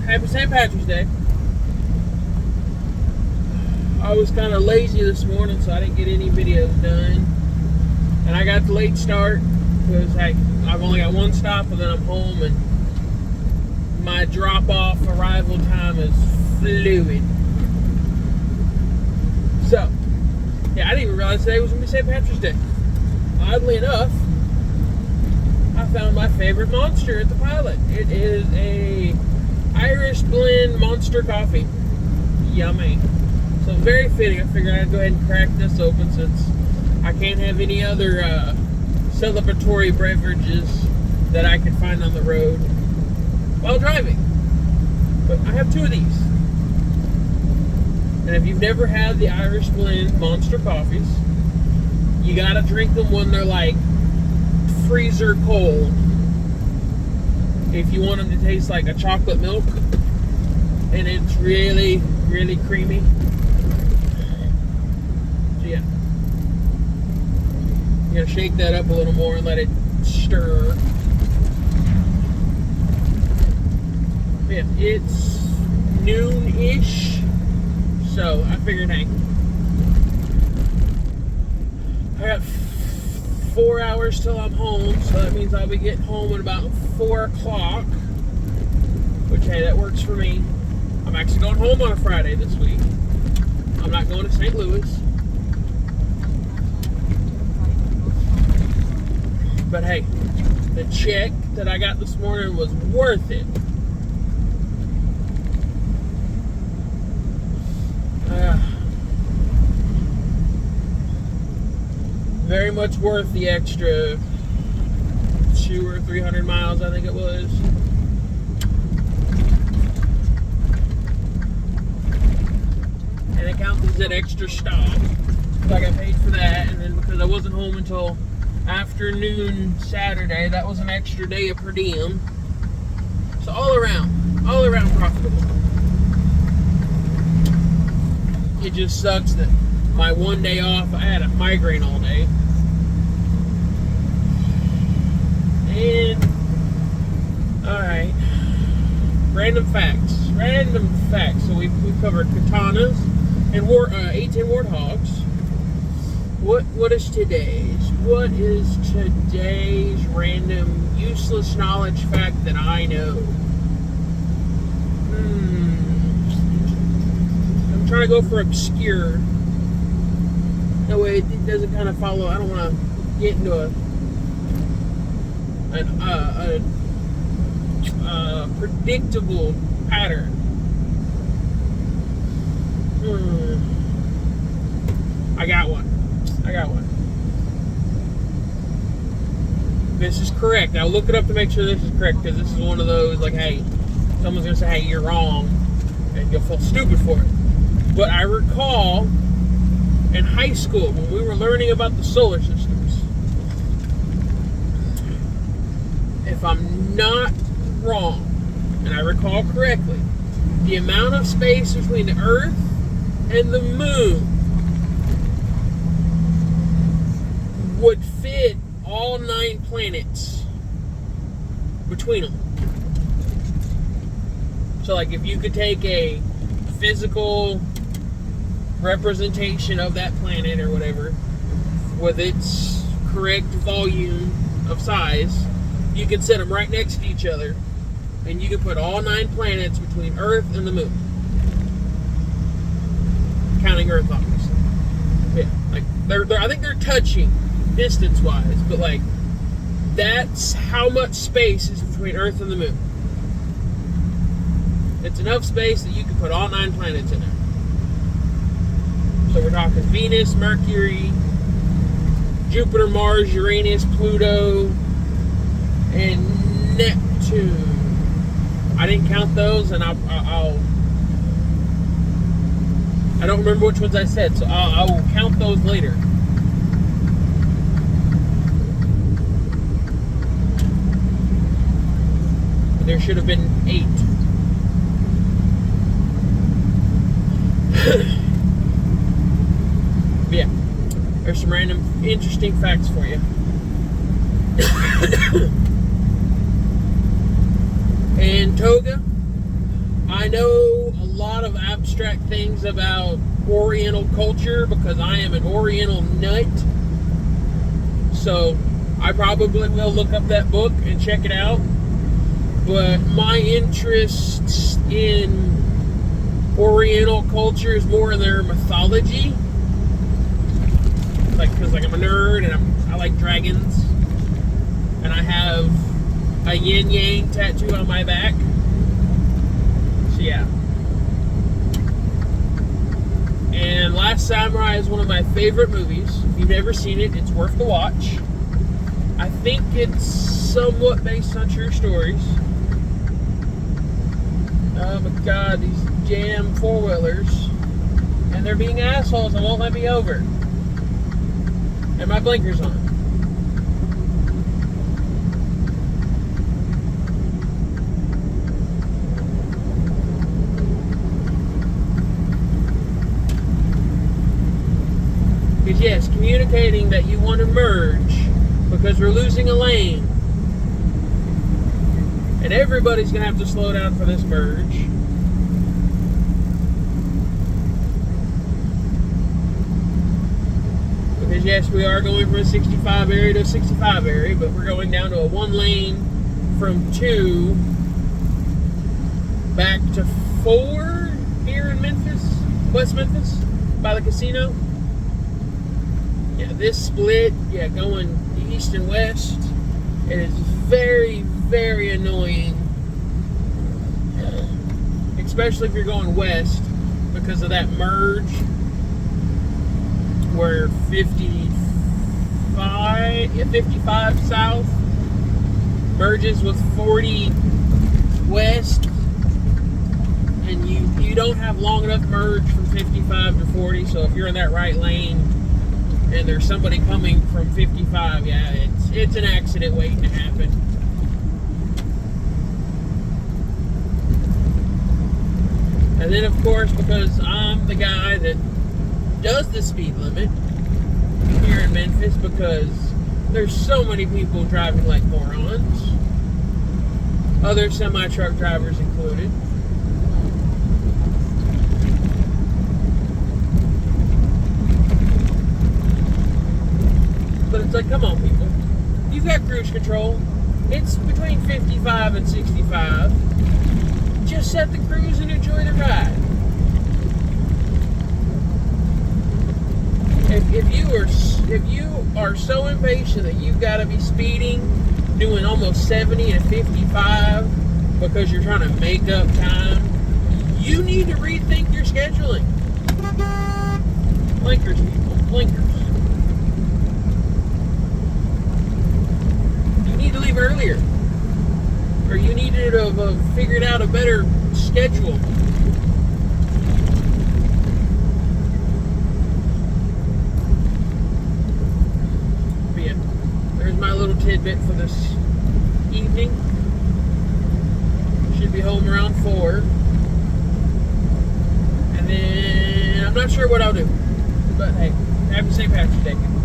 Happy St. Patrick's Day. I was kind of lazy this morning, so I didn't get any videos done. And I got the late start because, hey, I've only got one stop and then I'm home, and my drop-off arrival time is fluid. So, yeah, I didn't even realize today was going to be St. Patrick's Day. Oddly enough, I found my favorite monster at the Pilot. It is a Irish blend monster coffee. Yummy. So very fitting. I figured I'd go ahead and crack this open since I can't have any other celebratory beverages that I could find on the road while driving. But I have two of these. And if you've never had the Irish blend monster coffees, you gotta drink them when they're like freezer cold. If you want them to taste like a chocolate milk and it's really, really creamy. So yeah, you gotta shake that up a little more and let it stir. Yeah, it's noon-ish, so I figured, hey, I got 4 hours till I'm home, so that means I'll be getting home at about 4 o'clock, which, hey, that works for me. I'm actually going home on a Friday this week. I'm not going to St. Louis. But hey, the check that I got this morning was worth it. Very much worth the extra 200 or 300 miles, I think it was. And it counts as an extra stop. So I got paid for that, and then because I wasn't home until afternoon Saturday, that was an extra day of per diem. So all around profitable. It just sucks that my one day off, I had a migraine all day. And, alright, random facts. So we've covered katanas and 810 warthogs. What is today's random useless knowledge fact that I know? I'm trying to go for obscure. That way it doesn't kind of follow. I don't want to get into a predictable pattern. I got one. This is correct. I'll look it up to make sure this is correct, because this is one of those, like, hey, someone's going to say, hey, you're wrong, and you'll feel stupid for it. But I recall in high school when we were learning about the solar systems, if I'm not wrong, and I recall correctly, the amount of space between the Earth and the Moon would fit all 9 planets between them. So, like, if you could take a physical representation of that planet or whatever with its correct volume of size, you can set them right next to each other, and you can put all 9 planets between Earth and the Moon, counting Earth, obviously. Yeah, like they're I think they're touching distance wise, but like that's how much space is between Earth and the Moon. It's enough space that you can put all 9 planets in there. So we're talking Venus, Mercury, Jupiter, Mars, Uranus, Pluto, and Neptune. I didn't count those, and I don't remember which ones I said, so I will count those later. There should have been 8. Yeah, there's some random interesting facts for you. And Toga, I know a lot of abstract things about Oriental culture because I am an Oriental nut. So I probably will look up that book and check it out. But my interest in Oriental culture is more in their mythology. Because I'm a nerd and I like dragons. And I have a yin yang tattoo on my back. So yeah. And Last Samurai is one of my favorite movies. If you've never seen it, it's worth the watch. I think it's somewhat based on true stories. Oh my god, these damn four-wheelers. And they're being assholes and won't let me over. And my blinkers on. Because yes, communicating that you want to merge because we're losing a lane. And everybody's going to have to slow down for this merge. Because yes, we are going from a 65 area to a 65 area, but we're going down to a 1 lane from 2 back to 4 here in Memphis, West Memphis, by the casino. Yeah, this split, going east and west, it is very, very annoying. Especially if you're going west because of that merge where 55 south merges with 40 west, and you don't have long enough merge from 55 to 40. So if you're in that right lane and there's somebody coming from 55, it's an accident waiting to happen. And then of course, because I'm the guy that does the speed limit here in Memphis, because there's so many people driving like morons, other semi-truck drivers included. But it's like, come on, people. You've got cruise control. It's between 55 and 65. Just set the cruise and enjoy the ride. If you are so impatient that you've got to be speeding, doing almost 70 and 55 because you're trying to make up time, you need to rethink your scheduling. Blinkers, people, blinkers. You need to leave earlier, or you need to have figured out a better schedule. My little tidbit for this evening. Should be home around 4. And then I'm not sure what I'll do. But hey, happy St. Patrick's Day, people.